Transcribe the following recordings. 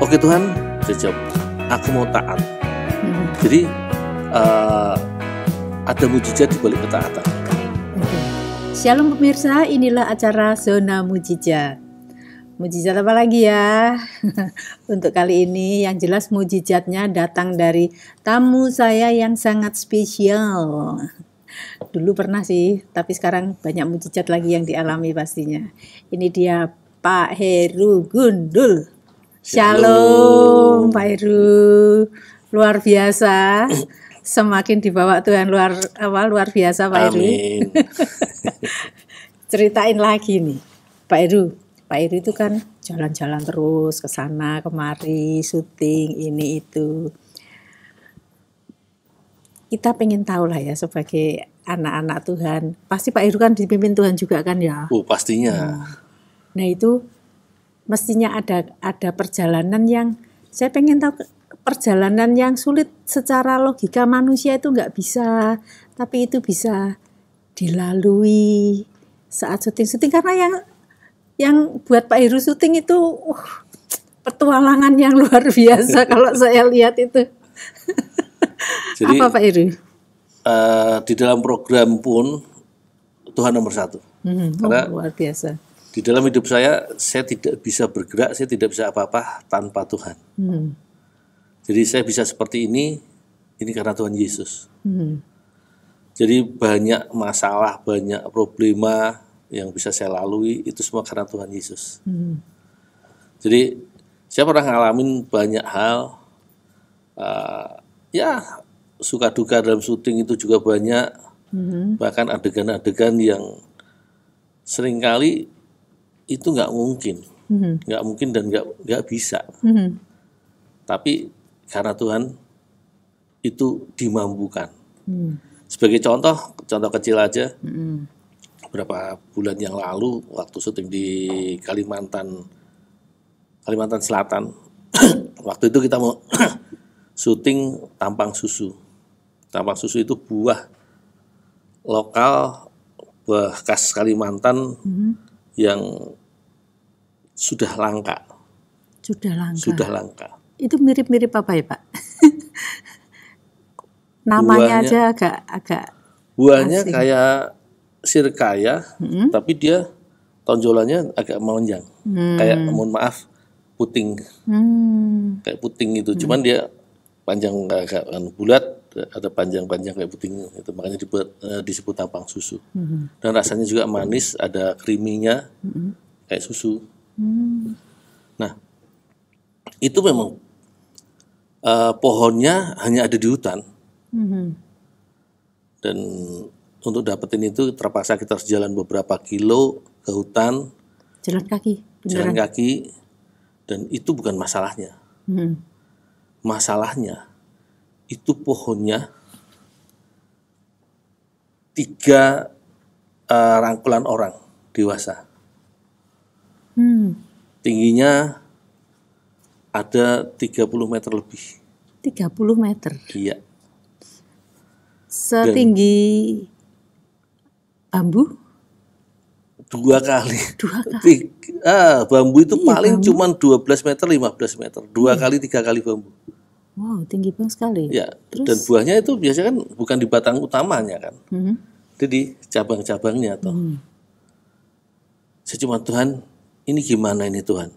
oke Tuhan, saya jawab, aku mau taat. Jadi ada mujizat di balik ketaatan. Shalom pemirsa, inilah acara Zona Mujizat. Mujizat apa lagi ya? Untuk kali ini yang jelas mujizatnya datang dari tamu saya yang sangat spesial. Dulu pernah sih, tapi sekarang banyak mujizat lagi yang dialami pastinya. Ini dia Pak Heru Gundul. Shalom Pak Heru. Luar biasa. Semakin dibawa Tuhan luar biasa Pak Heru. Amin. Ceritain lagi nih Pak Heru. Pak Heru itu kan jalan-jalan terus ke sana kemari, syuting ini itu. Kita pengen tahu lah ya sebagai anak-anak Tuhan. Pasti Pak Heru kan dipimpin Tuhan juga kan ya? Pastinya. Nah itu mestinya ada perjalanan yang saya pengen tahu, perjalanan yang sulit secara logika manusia itu nggak bisa, tapi itu bisa dilalui saat syuting karena yang buat Pak Heru syuting itu petualangan yang luar biasa kalau saya lihat itu. Jadi, apa Pak Heru? Di dalam program pun Tuhan nomor satu. Karena luar biasa. Di dalam hidup saya tidak bisa bergerak, saya tidak bisa apa-apa tanpa Tuhan. Jadi saya bisa seperti ini karena Tuhan Yesus. Jadi banyak masalah, banyak problema yang bisa saya lalui itu semua karena Tuhan Yesus. Jadi saya pernah ngalamin banyak hal, ya suka duka dalam syuting itu juga banyak, bahkan adegan-adegan yang seringkali itu nggak mungkin dan nggak bisa. Tapi karena Tuhan itu dimampukan. Sebagai contoh kecil aja. Beberapa bulan yang lalu waktu syuting di Kalimantan Selatan, waktu itu kita mau syuting tampang susu. Tampang susu itu buah lokal, buah khas Kalimantan yang sudah langka. Sudah langka. Itu mirip-mirip apa ya Pak? Namanya aja agak. Buahnya asing. Kayak sirkaya, tapi dia tonjolannya agak melenjang, kayak mohon maaf puting, kayak puting itu. Cuman dia panjang agak bulat, ada panjang-panjang kayak puting itu, makanya disebut tampang susu. Dan rasanya juga manis, ada creamy-nya kayak susu. Nah itu memang pohonnya hanya ada di hutan, dan untuk dapetin itu terpaksa kita harus jalan beberapa kilo ke hutan. Jalan kaki. Dan itu bukan masalahnya. Masalahnya itu pohonnya 3 rangkulan orang dewasa. Tingginya ada 30 meter lebih. 30 meter? Iya. Setinggi bambu? 2 kali. Bambu itu paling bambu? Cuman 12 meter, 15 meter. 2 kali, 3 kali bambu. Wow, tinggi banget sekali. Ya, dan buahnya itu biasanya kan bukan di batang utamanya kan. Itu di cabang-cabangnya toh. Saya cuma, Tuhan, ini gimana ini Tuhan?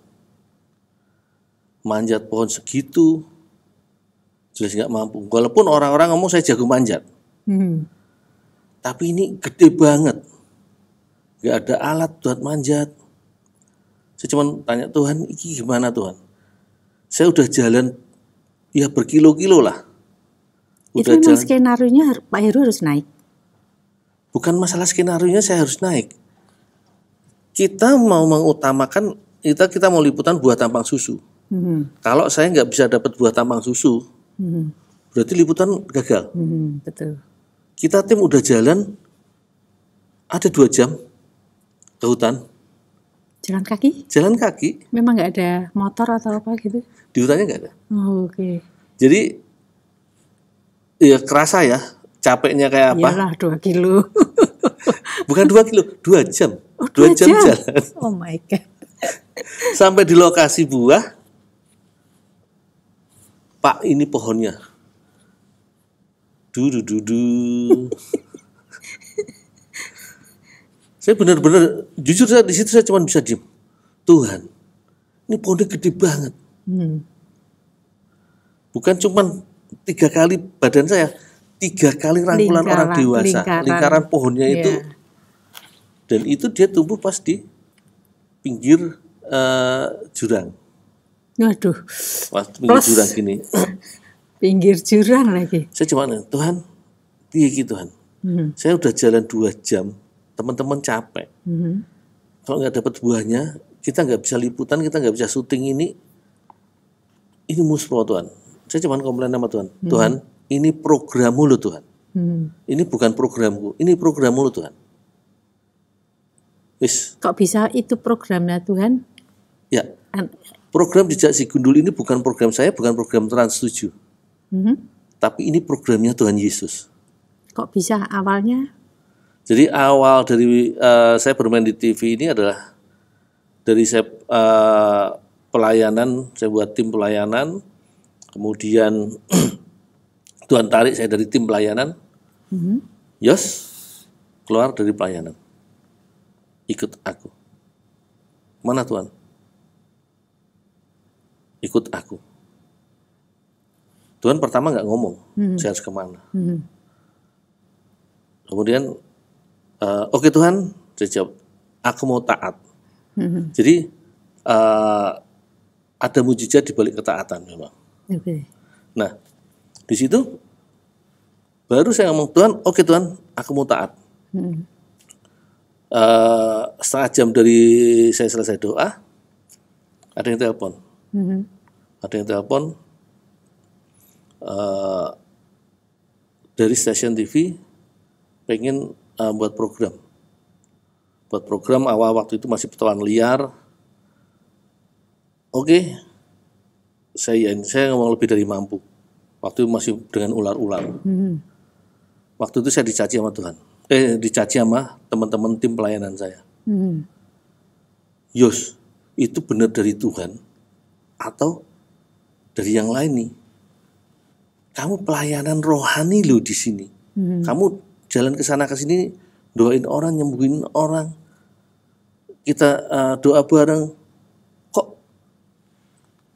Manjat pohon segitu, jelas nggak mampu. Walaupun orang-orang ngomong saya jago manjat. Tapi ini gede banget, gak ada alat buat manjat. Saya cuma tanya Tuhan, ini gimana Tuhan? Saya udah jalan ya berkilo-kilo lah. Itu memang skenario-nya Pak Heru harus naik? Bukan masalah skenario-nya saya harus naik. Kita mau mengutamakan, kita mau liputan buah tampang susu. Kalau saya nggak bisa dapat buah tampang susu, berarti liputan gagal. Betul. Kita tim udah jalan ada 2 jam ke hutan. Jalan kaki? Jalan kaki. Memang nggak ada motor atau apa gitu? Di hutannya nggak ada. Oke. Jadi ya kerasa ya capeknya kayak apa? Iyalah 2 kilo. Bukan 2 kilo, 2 jam. 2 jam jalan. Oh my God. Sampai di lokasi buah Pak ini pohonnya. Du. Saya benar-benar, jujur saya di situ saya cuma bisa diam. Tuhan, ini pohonnya gede banget. Bukan cuma 3 kali badan saya, 3 kali rangkulan orang dewasa. Lingkaran pohonnya itu. Dan itu dia tumbuh pas di pinggir jurang. Waduh. Pas pinggir jurang gini. Pinggir jurang lagi. Saya cuma, Tuhan, piye iki Tuhan. Saya udah jalan 2 jam, teman-teman capek. Kalau nggak dapat buahnya, kita nggak bisa liputan, kita nggak bisa syuting ini muspro Tuhan. Saya cuma komplain sama Tuhan. Tuhan, ini programmu loh Tuhan. Ini bukan programku, ini programmu loh Tuhan. Wis. Kok bisa itu programnya Tuhan? Ya. Program Jejak Si Gundul ini bukan program saya, bukan program Trans 7. Tapi ini programnya Tuhan Yesus. Kok bisa awalnya? Jadi awal dari saya bermain di TV ini adalah dari saya pelayanan, saya buat tim pelayanan, kemudian Tuhan tarik saya dari tim pelayanan, Yos keluar dari pelayanan, ikut aku. Mana Tuhan? Ikut aku. Tuhan pertama nggak ngomong, saya harus kemana. Kemudian, oke Tuhan, saya jawab, aku mau taat. Jadi ada mujizat di balik ketaatan memang. Nah, di situ baru saya ngomong, Tuhan, oke Tuhan, aku mau taat. Setengah jam dari saya selesai doa, ada yang telepon. Ada yang telepon dari stasiun TV, pengen buat program. Buat program awal waktu itu masih petualangan liar. Oke, saya ngomong lebih dari mampu. Waktu itu masih dengan ular-ular. Waktu itu saya dicaci sama Tuhan. Dicaci sama teman-teman tim pelayanan saya. Yos, itu benar dari Tuhan atau dari yang lain nih? Kamu pelayanan rohani loh di sini. Kamu jalan ke sana ke sini, doain orang, nyembuhin orang. Kita doa bareng. Kok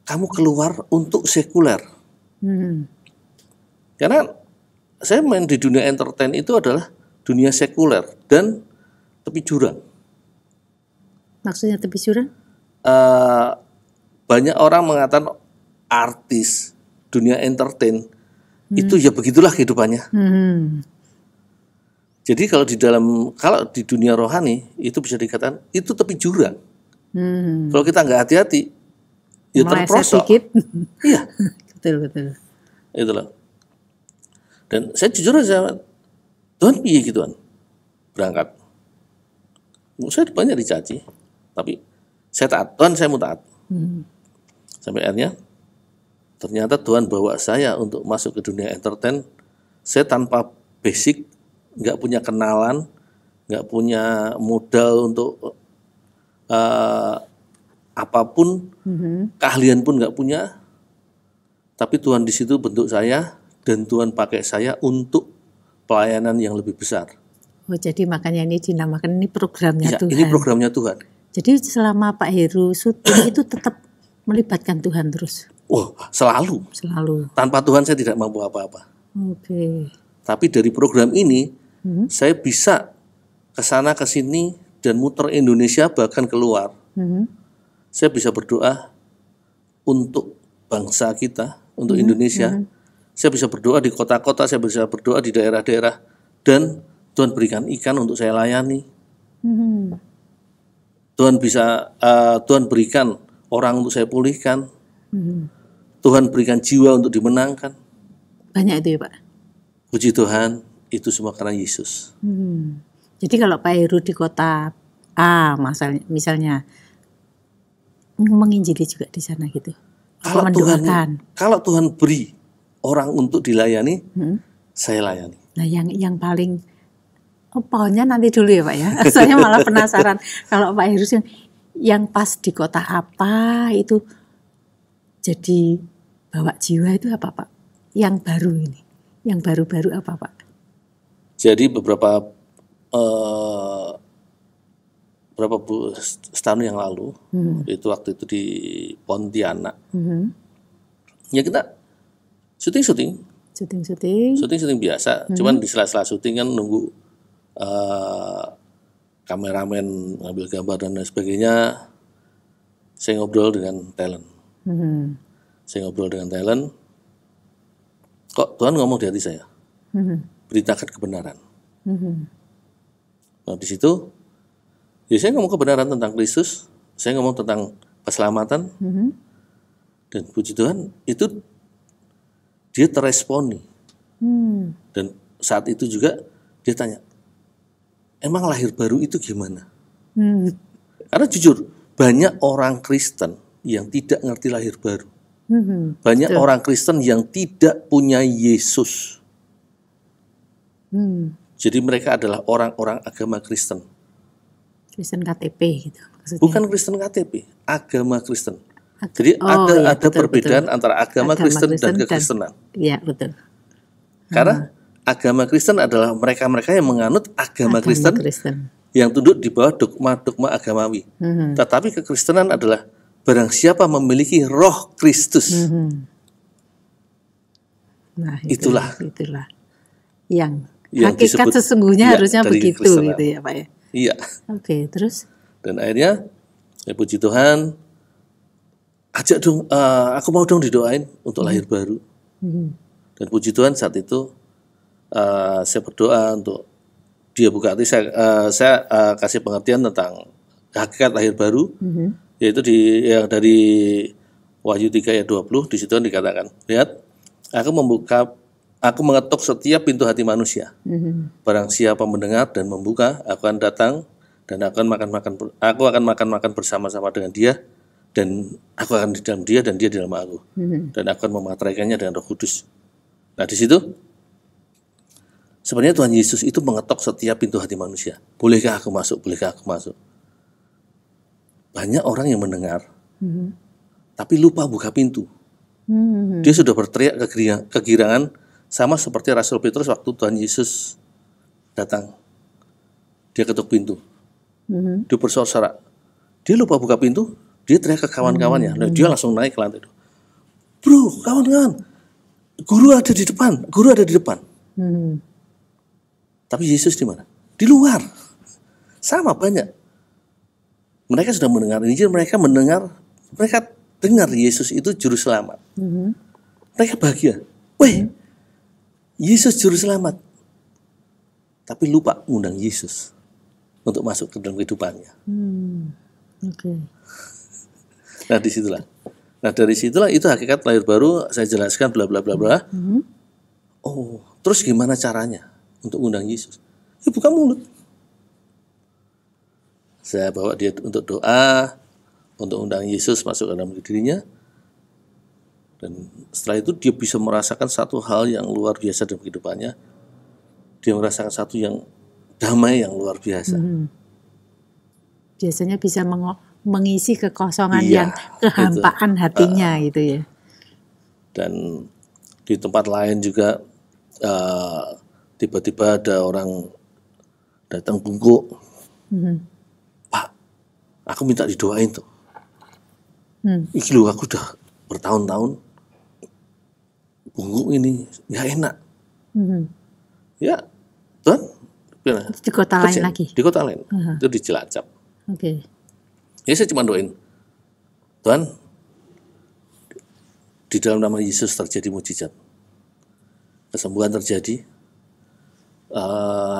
kamu keluar untuk sekuler? Karena saya main di dunia entertain itu adalah dunia sekuler dan tepi jurang. Maksudnya tepi jurang? Banyak orang mengatakan artis dunia entertain itu ya begitulah kehidupannya. Jadi kalau di dunia rohani itu bisa dikatakan itu tepi jurang. Kalau kita nggak hati-hati, ya terperosok. Iya, betul. Itulah. Dan saya jujur aja, Tuhan piye gitu Tuhan, berangkat. Saya banyak dicaci, tapi saya taat. Tuhan, saya mau taat. Sampai akhirnya ternyata Tuhan bawa saya untuk masuk ke dunia entertain. Saya tanpa basic, nggak punya kenalan, nggak punya modal untuk apapun, keahlian pun nggak punya. Tapi Tuhan di situ bentuk saya dan Tuhan pakai saya untuk pelayanan yang lebih besar. Oh, jadi makanya ini dinamakan ini programnya Tuhan. Ini programnya Tuhan. Jadi selama Pak Heru syuting itu tetap melibatkan Tuhan terus. Selalu. Tanpa Tuhan saya tidak mampu apa-apa. Oke. Tapi dari program ini saya bisa ke sana ke sini dan muter Indonesia bahkan keluar. Saya bisa berdoa untuk bangsa kita, untuk Indonesia. Saya bisa berdoa di kota-kota, saya bisa berdoa di daerah-daerah, dan Tuhan berikan ikan untuk saya layani. Tuhan berikan orang untuk saya pulihkan. Tuhan berikan jiwa untuk dimenangkan. Banyak itu ya Pak? Puji Tuhan, itu semua karena Yesus. Jadi kalau Pak Heru di kota A misalnya menginjili juga di sana gitu. Kalau Tuhan beri orang untuk dilayani, saya layani. Nah yang paling pohonnya nanti dulu ya Pak ya. Saya malah penasaran kalau Pak Heru yang pas di kota apa itu jadi bawa jiwa itu apa Pak? Yang baru ini, yang baru-baru apa Pak? Jadi beberapa setahun yang lalu, itu waktu itu di Pontianak, ya kita syuting biasa, cuman di sela-sela syuting kan nunggu kameramen ngambil gambar dan lain sebagainya. Saya ngobrol dengan talent, kok Tuhan ngomong di hati saya, beritakan kebenaran. Nah di situ, ya saya ngomong kebenaran tentang Kristus, saya ngomong tentang keselamatan, dan puji Tuhan itu dia terresponi. Dan saat itu juga dia tanya, emang lahir baru itu gimana? Karena jujur, banyak orang Kristen yang tidak ngerti lahir baru. Banyak orang Kristen yang tidak punya Yesus. Jadi mereka adalah orang-orang agama Kristen. Kristen KTP gitu maksudnya. Bukan Kristen KTP, agama Kristen. Jadi ada perbedaan antara agama Kristen dan kekristenan. Iya, betul. Karena agama Kristen adalah mereka-mereka yang menganut agama Kristen yang tunduk di bawah dogma-dogma agamawi. Tetapi kekristenan adalah barang siapa memiliki roh Kristus. Nah, itulah yang hakikat sesungguhnya harusnya begitu gitu ya Pak ya. Iya. Oke, terus? Dan akhirnya, ya puji Tuhan, ajak dong, aku mau dong didoain untuk lahir baru. Dan puji Tuhan saat itu saya berdoa untuk dia buka hati, saya kasih pengertian tentang hakikat lahir baru, yaitu yang dari Wahyu 3 ayat 20, di situ dikatakan, lihat, aku mengetuk setiap pintu hati manusia. Barang siapa mendengar dan membuka, aku akan datang dan aku akan makan bersama-sama dengan dia, dan aku akan di dalam dia dan dia di dalam aku. Dan aku akan memateraikannya dengan Roh Kudus. Nah di situ sebenarnya Tuhan Yesus itu mengetok setiap pintu hati manusia. Bolehkah aku masuk? Bolehkah aku masuk? Banyak orang yang mendengar, tapi lupa buka pintu. Dia sudah berteriak kegirangan, sama seperti Rasul Petrus waktu Tuhan Yesus datang. Dia ketuk pintu. Dia bersorak-sorak. Dia lupa buka pintu, dia teriak ke kawan-kawannya. Nah, dia langsung naik ke lantai itu. Bro, kawan-kawan, guru ada di depan. Tapi Yesus di mana? Di luar. Sama banyak. Mereka sudah mendengar Injil, mereka dengar Yesus itu juru selamat. Mereka bahagia. Wih, Yesus juru selamat. Tapi lupa mengundang Yesus untuk masuk ke dalam kehidupannya. Nah disitulah. Nah dari situlah itu hakikat lahir baru, saya jelaskan bla bla bla bla. Oh, terus gimana caranya untuk mengundang Yesus? Ya buka mulut. Saya bawa dia untuk doa, untuk undang Yesus masuk ke dalam dirinya. Dan setelah itu dia bisa merasakan satu hal yang luar biasa dalam kehidupannya. Dia merasakan satu yang damai yang luar biasa. Biasanya bisa mengisi kekosongan yang kehampaan hatinya gitu ya. Dan di tempat lain juga tiba-tiba ada orang datang bungkuk. Pak, aku minta didoain tuh. Iki loh, aku udah bertahun-tahun bungkuk ini nggak enak. Ya, Tuhan. Di kota lain lagi. Di kota lain. Itu di Cilacap. Ya saya cuma doain, Tuhan, di dalam nama Yesus terjadi mujizat, kesembuhan terjadi.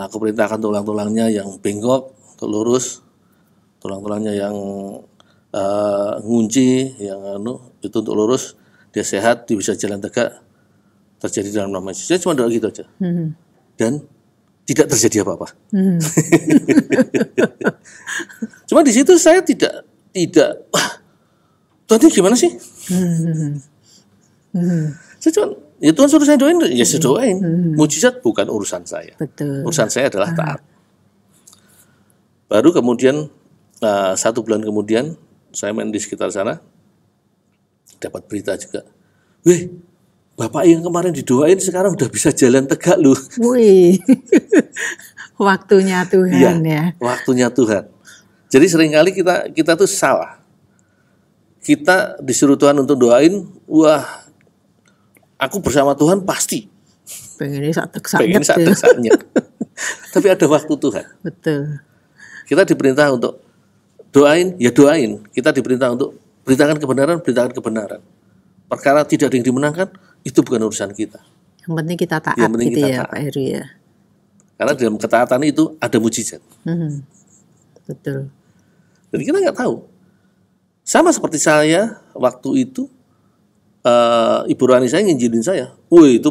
Aku perintahkan tulang-tulangnya yang bengkok untuk lurus, tulang-tulangnya yang ngunci, yang itu untuk lurus, dia sehat, dia bisa jalan tegak, terjadi dalam nama Yesus. Saya cuma doa gitu aja. Dan tidak terjadi apa-apa. Cuma di situ saya tidak wah, Tuhan ini gimana sih? Saya cuma, ya Tuhan suruh saya doain, ya saya doain. Mujizat bukan urusan saya. Betul. Urusan saya adalah taat. Baru kemudian 1 bulan kemudian saya main di sekitar sana, dapat berita juga Wih, Bapak yang kemarin didoain sekarang udah bisa jalan tegak loh. Wih, waktunya Tuhan ya. Waktunya Tuhan. Jadi seringkali kita tuh salah. Kita disuruh Tuhan untuk doain, wah, aku bersama Tuhan pasti. Pengennya saat Tapi ada waktu Tuhan. Betul. Kita diperintah untuk doain, ya doain. Kita diperintah untuk beritakan kebenaran. Perkara tidak ada yang dimenangkan, itu bukan urusan kita. Yang penting kita taat gitu ya Pak Heru ya. Karena dalam ketaatan itu ada mujizat. Betul. Jadi kita nggak tahu. Sama seperti saya waktu itu, Ibu Rani saya nginjilin saya. Wih, itu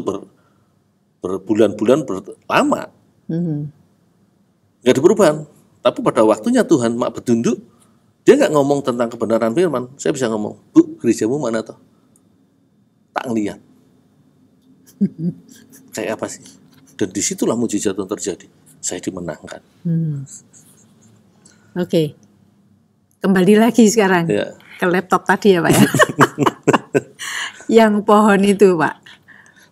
berbulan-bulan lama. Nggak ada perubahan. Tapi pada waktunya Tuhan mak bertunduk, dia nggak ngomong tentang kebenaran firman. Saya bisa ngomong, Bu, gerejamu mana toh? Tak ngeliat. Kayak apa sih? Dan disitulah mujizat yang terjadi. Saya dimenangkan. Oke. Kembali lagi sekarang ke laptop tadi ya Pak ya. Yang pohon itu Pak.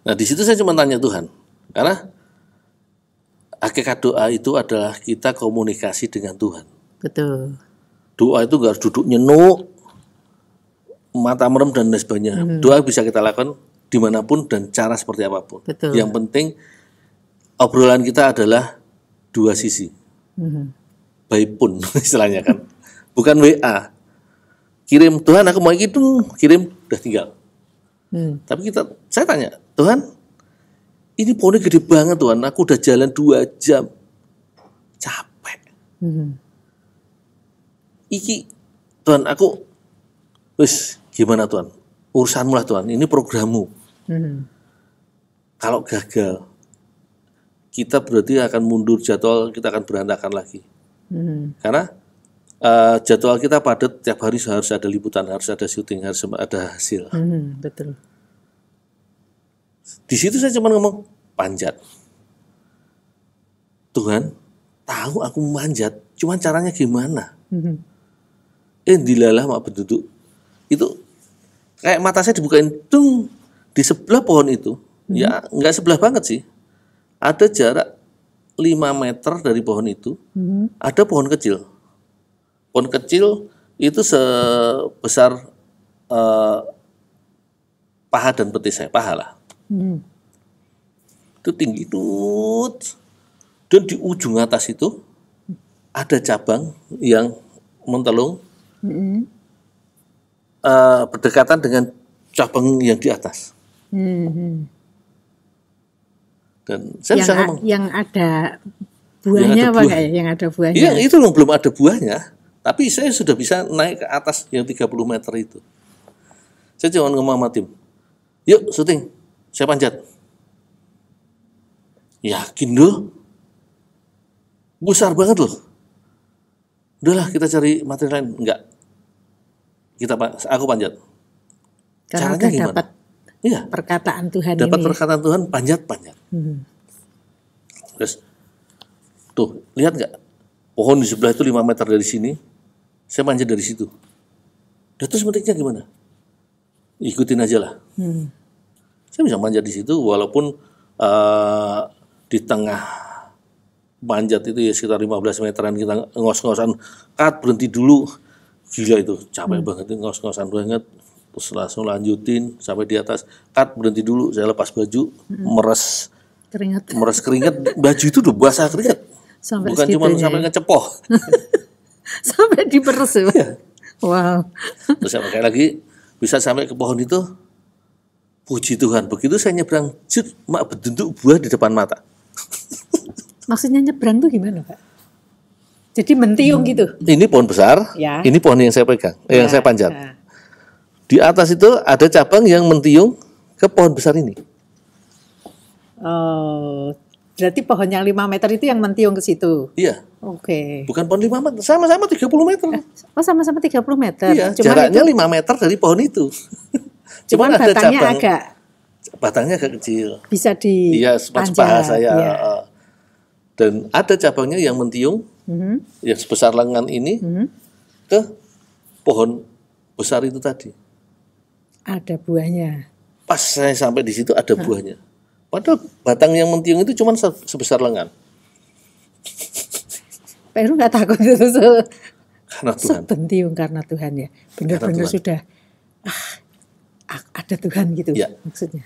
Nah di situ saya cuma tanya Tuhan. Karena hakikat doa itu adalah kita komunikasi dengan Tuhan. Betul. Doa itu gak harus duduk nyenuk, mata merem dan lain sebagainya. Doa bisa kita lakukan dimanapun dan cara seperti apapun. Betul. Yang penting obrolan kita adalah dua sisi. By phone istilahnya kan. Bukan WA. Kirim, Tuhan aku mau gitu, kirim, udah tinggal. Tapi saya tanya, Tuhan, ini pohonnya gede banget Tuhan, aku udah jalan 2 jam. Capek. Iki, Tuhan aku, wis gimana Tuhan? Urusanmu lah Tuhan, ini programmu. Kalau gagal, kita berarti akan mundur jadwal, kita akan berantakan lagi. Karena jadwal kita padat, tiap hari harus ada liputan, harus ada syuting, harus ada hasil. Betul. Di situ saya cuma ngomong panjat. Tuhan tahu aku manjat, cuman caranya gimana? Dilalah mak berduduk. Itu kayak mata saya dibukain, tung, di sebelah pohon itu. Ya nggak sebelah banget sih. Ada jarak 5 meter dari pohon itu, ada pohon kecil. Pohon kecil itu sebesar paha dan petis saya, paha lah. Itu tinggi tut. Dan di ujung atas itu ada cabang yang mentelung berdekatan dengan cabang yang di atas. Dan saya bisa ngomong. Yang ada buahnya apa enggak ya? Yang ada buahnya. Iya, itu loh, belum ada buahnya. Tapi saya sudah bisa naik ke atas yang 30 meter itu. Saya cuma ngomong sama tim, yuk syuting, saya panjat. Yakin loh? Besar banget loh. Udahlah kita cari materi lain. Enggak. Aku panjat. Karena caranya gimana? Dapat perkataan Tuhan dapat ini. perkataan Tuhan, panjat. Terus, tuh, lihat nggak? Pohon di sebelah itu 5 meter dari sini, saya panjat dari situ. Dan terus menariknya gimana? Ikutin aja lah. Saya bisa manjat di situ, walaupun di tengah manjat itu ya sekitar 15 meteran kita ngos-ngosan, berhenti dulu. Gila itu, capek banget, ngos-ngosan banget. Terus langsung lanjutin sampai di atas, berhenti dulu, saya lepas baju, meres keringat, baju itu udah basah keringat. Sampai bukan cuma sampai ngecepoh. Sampai diperes ya. Wow. Terus saya pakai lagi, bisa sampai ke pohon itu. Puji Tuhan, begitu saya nyebrang, mak berduduk buah di depan mata. Maksudnya nyebrang tuh gimana Pak? Jadi mentiung gitu? Ini pohon besar, ini pohon yang saya pegang, yang saya panjat. Di atas itu ada cabang yang mentiung ke pohon besar ini. Oh, berarti pohon yang 5 meter itu yang mentiung ke situ? Iya. Oke. Bukan pohon 5 meter, sama-sama 30 meter. Oh, sama-sama 30 meter. Iya, cuman jaraknya itu, 5 meter dari pohon itu. Cuman ada batangnya cabang, batangnya agak kecil. Bisa di iya, sepaha saya. Iya. Dan ada cabangnya yang mentiung, yang sebesar lengan ini, ke pohon besar itu tadi. Ada buahnya. pas saya sampai di situ ada buahnya. Padahal batang yang mentiung itu cuma sebesar lengan. Pak Heru nggak takut itu Karena Tuhan. sebentiung karena Tuhan ya. Benar-benar Tuhan. sudah ada Tuhan gitu Ya. maksudnya.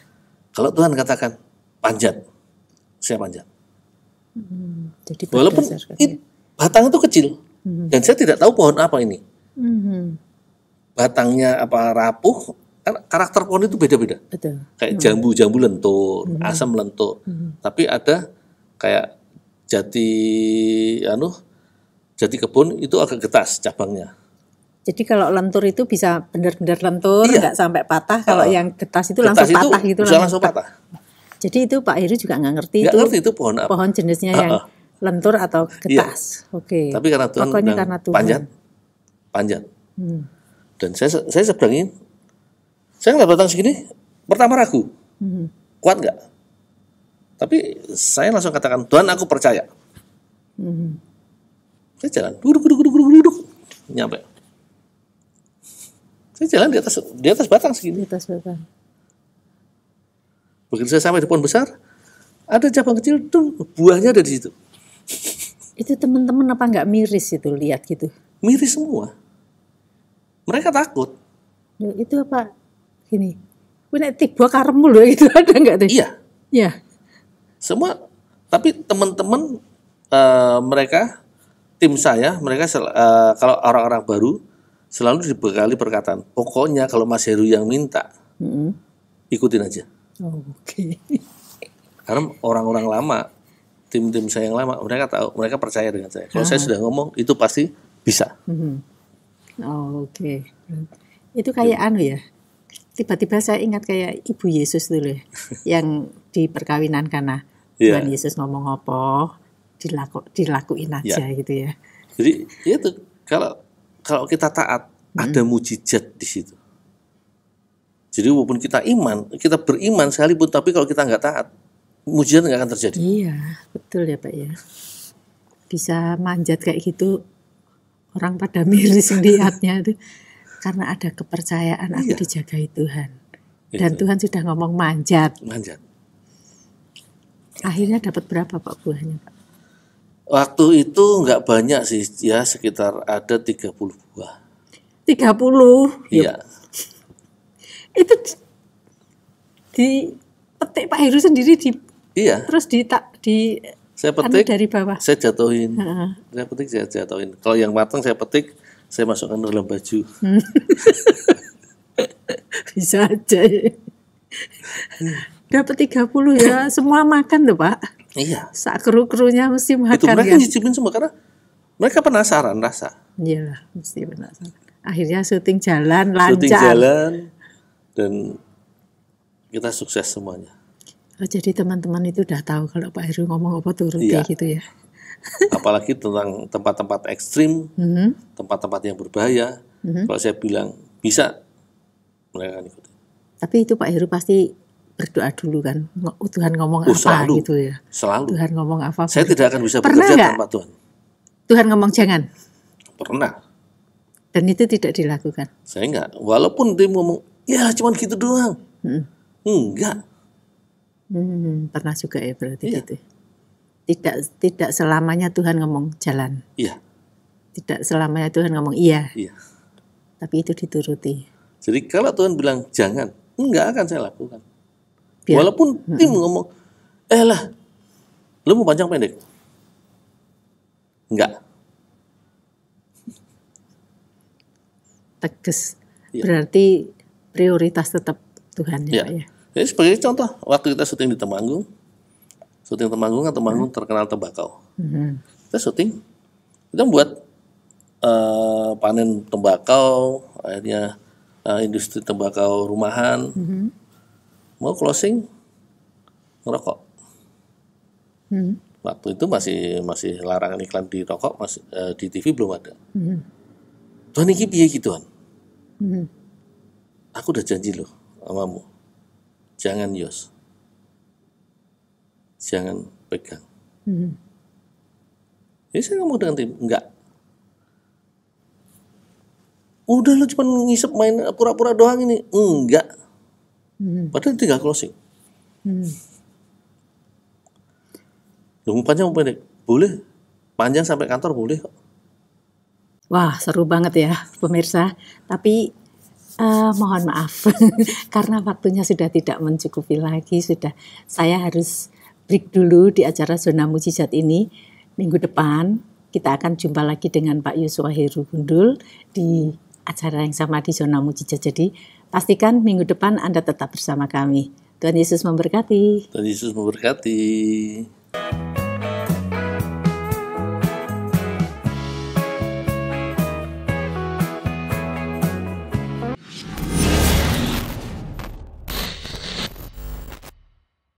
Kalau Tuhan katakan panjat, saya panjat. Jadi Walaupun berdasarkan batang itu kecil dan saya tidak tahu pohon apa ini. Batangnya apa rapuh, kan karakter pohon itu beda-beda. betul. Kayak jambu lentur, asam lentur. Tapi ada kayak jati kebun itu agak getas cabangnya. Jadi kalau lentur itu bisa benar-benar lentur, Iya. nggak sampai patah. Kalau yang getas itu Getas langsung patah gitu. bisa langsung patah. Jadi itu Pak Heru juga nggak ngerti Nggak itu ngerti itu pohon apa. pohon jenisnya yang lentur atau getas. Oke. Tapi karena Tuhan Pokoknya bilang, karena Tuhan. panjat. Dan saya seberangin, saya ngeliat batang segini, pertama ragu, kuat nggak? Tapi saya langsung katakan, Tuhan aku percaya. Saya jalan, duduk, nyampe. Saya jalan di atas batang segini. Di atas batang. Begitu saya sampai di pohon besar, ada cabang kecil tuh buahnya ada di situ. Itu teman-teman apa nggak miris itu lihat gitu? Miris semua. Mereka takut. Loh, itu apa? Gini, punya tiba karemu loh itu ada nggak tuh? Iya, Ya. semua. Tapi teman-teman mereka, tim saya, mereka kalau orang-orang baru selalu dibekali perkataan. Pokoknya kalau Mas Heru yang minta, ikutin aja. Oh, oke. Karena orang-orang lama, tim-tim saya yang lama, mereka tahu, mereka percaya dengan saya. Kalau saya sudah ngomong, itu pasti bisa. Oh, oke. Itu kayak anu ya. Tiba-tiba saya ingat kayak Ibu Yesus dulu ya, yang di perkawinan Kana. Iya. Tuhan Yesus ngomong apa, dilakuin aja gitu ya. Jadi itu kalau kita taat, ada mujizat di situ. Jadi walaupun kita beriman sekalipun, tapi kalau kita nggak taat, mujizat nggak akan terjadi. Iya, betul ya Pak ya. Bisa manjat kayak gitu, orang pada miris lihatnya itu karena ada kepercayaan aku dijagai Tuhan. Dan Tuhan sudah ngomong manjat. Manjat. Akhirnya dapat berapa Pak buahnya Pak? Waktu itu nggak banyak sih, ya sekitar ada 30 buah. 30. Iya. Itu dipetik Pak Heru sendiri Iya. terus Saya anu petik, dari bawah. saya jatuhin. Saya jatuhin. Kalau yang matang saya petik, saya masukkan ke dalam baju. Bisa aja ya. Dapat 30 ya, semua makan tuh Pak. Iya. Sak kru-krunya mesti makan Itu mereka kan. nyicipin semua karena mereka penasaran rasa. Iyalah, mesti penasaran. Akhirnya syuting jalan lancar. Syuting jalan dan kita sukses semuanya. Oh, jadi teman-teman itu udah tahu kalau Pak Heru ngomong apa turuti Iya. gitu ya. Apalagi tentang tempat-tempat ekstrim, tempat-tempat yang berbahaya. Kalau saya bilang bisa, mereka akan ikuti. Tapi itu Pak Heru pasti berdoa dulu kan. Tuhan ngomong apa selalu. gitu ya. Selalu. Tuhan ngomong apa. Saya tidak akan bisa Pernah bekerja nggak? tanpa Tuhan. Tuhan ngomong jangan. Pernah. Dan itu tidak dilakukan. Saya enggak. Walaupun dia ngomong, ya cuma gitu doang. Enggak. Pernah juga ya berarti Iya. gitu. Tidak selamanya Tuhan ngomong jalan. Iya. Tidak selamanya Tuhan ngomong iya. Iya. Tapi itu dituruti. Jadi kalau Tuhan bilang jangan, enggak akan saya lakukan. Biar- Walaupun tim ngomong, lah, lu mau panjang pendek? Enggak. Tegas. Iya. Berarti prioritas tetap Tuhan ya Iya. Pak ya. Jadi sebagai contoh, waktu kita syuting di Temanggung, Temanggung terkenal tembakau. Kita syuting, kita buat panen tembakau, akhirnya industri tembakau rumahan, mau closing, ngerokok. Waktu itu masih larangan iklan di rokok, di TV belum ada. Tuhan ini piye gitu Tuhan. Aku udah janji loh samamu. Jangan Yos. Jangan pegang. Jadi saya ngomong dengan tim, enggak. Udah lo cuma ngisep main pura-pura doang ini. Enggak. Padahal tinggal closing. Loh, mau panjang mau pendek? Boleh. Panjang sampai kantor boleh kok. Wah, seru banget ya pemirsa. Tapi mohon maaf karena waktunya sudah tidak mencukupi lagi. Saya harus break dulu di acara Zona Mujizat ini. Minggu depan kita akan jumpa lagi dengan Pak Yusua Heru Gundul di acara yang sama di Zona Mujizat. Jadi pastikan minggu depan Anda tetap bersama kami. Tuhan Yesus memberkati. Tuhan Yesus memberkati.